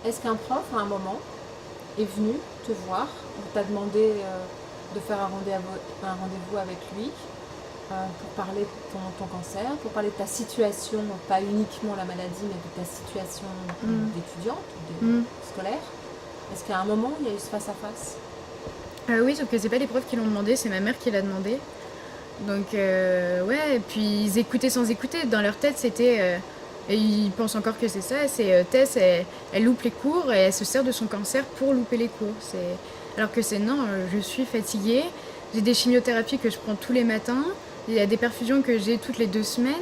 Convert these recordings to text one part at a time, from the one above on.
Est-ce qu'un prof, à un moment, est venu te voir, on t'a demandé de faire un rendez-vous avec lui pour parler de ton cancer, pour parler de ta situation, pas uniquement la maladie, mais de ta situation Mm. d'étudiante ou Mm. scolaire? Est-ce qu'à un moment, il y a eu ce face-à-face? Oui, sauf que c'est pas les profs qui l'ont demandé, c'est ma mère qui l'a demandé. Donc, ouais, et puis ils écoutaient sans écouter. Dans leur tête, c'était. Et ils pensent encore que c'est ça, c'est Tess, elle loupe les cours et elle se sert de son cancer pour louper les cours. Alors que c'est non, je suis fatiguée, j'ai des chimiothérapies que je prends tous les matins, il y a des perfusions que j'ai toutes les 2 semaines,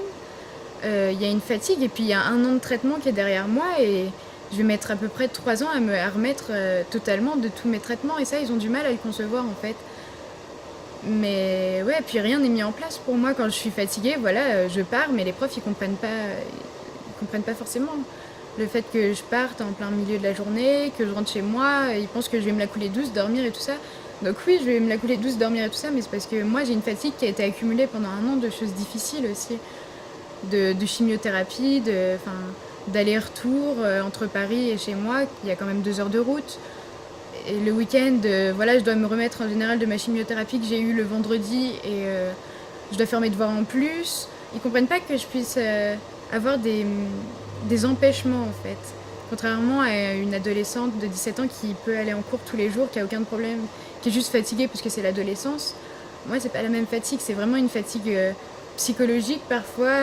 il y a une fatigue et puis il y a un an de traitement qui est derrière moi et je vais mettre à peu près 3 ans à remettre totalement de tous mes traitements et ça, ils ont du mal à le concevoir en fait. Mais ouais, puis rien n'est mis en place pour moi quand je suis fatiguée, voilà, je pars, mais les profs ils comprennent pas forcément. Le fait que je parte en plein milieu de la journée, que je rentre chez moi, ils pensent que je vais me la couler douce, dormir et tout ça. Donc oui, je vais me la couler douce, dormir et tout ça, mais c'est parce que moi j'ai une fatigue qui a été accumulée pendant un an de choses difficiles aussi, de chimiothérapie, d'aller-retour entre Paris et chez moi, il y a quand même 2 heures de route. Et le week-end, voilà, je dois me remettre en général de ma chimiothérapie que j'ai eue le vendredi et je dois faire mes devoirs en plus. Ils comprennent pas que je puisse avoir des empêchements en fait. Contrairement à une adolescente de 17 ans qui peut aller en cours tous les jours, qui a aucun problème, qui est juste fatiguée parce que c'est l'adolescence. Moi, c'est pas la même fatigue, c'est vraiment une fatigue psychologique parfois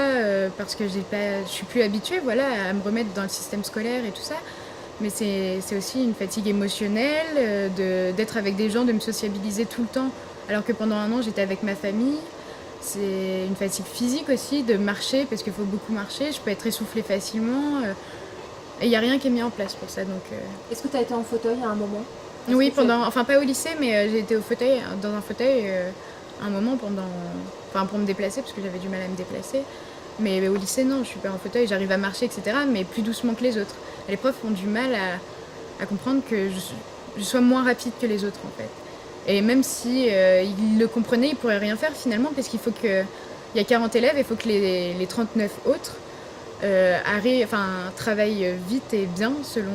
parce que je suis plus habituée, voilà, à me remettre dans le système scolaire et tout ça. Mais c'est aussi une fatigue émotionnelle, d'être avec des gens, de me sociabiliser tout le temps. Alors que pendant un an, j'étais avec ma famille. C'est une fatigue physique aussi, de marcher, parce qu'il faut beaucoup marcher. Je peux être essoufflée facilement. Et il n'y a rien qui est mis en place pour ça. Donc, Est-ce que tu as été en fauteuil à un moment? Est-ce que oui, tu as... enfin pas au lycée, mais j'ai été dans un fauteuil un moment enfin pour me déplacer, parce que j'avais du mal à me déplacer. Mais au lycée, non, je suis pas en fauteuil, j'arrive à marcher, etc. Mais plus doucement que les autres. Et les profs ont du mal à comprendre que je sois moins rapide que les autres, en fait. Et même si ils le comprenaient, ils pourraient rien faire finalement, parce qu'il faut que... Il y a 40 élèves, il faut que les 39 autres travaillent vite et bien selon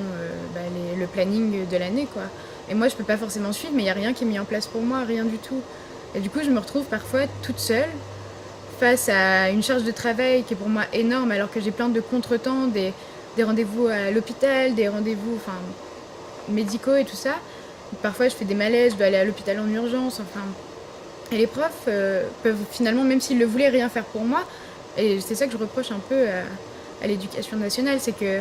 le planning de l'année, quoi. Et moi, je peux pas forcément suivre, mais il n'y a rien qui est mis en place pour moi, rien du tout. Et du coup, je me retrouve parfois toute seule, face à une charge de travail qui est pour moi énorme, alors que j'ai plein de contretemps, des rendez-vous à l'hôpital, des rendez-vous médicaux et tout ça. Parfois, je fais des malaises, je dois aller à l'hôpital en urgence. Enfin. Et les profs peuvent finalement, même s'ils le voulaient, rien faire pour moi. Et c'est ça que je reproche un peu à l'éducation nationale, c'est que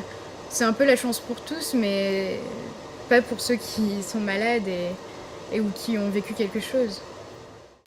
c'est un peu la chance pour tous, mais pas pour ceux qui sont malades et ou qui ont vécu quelque chose.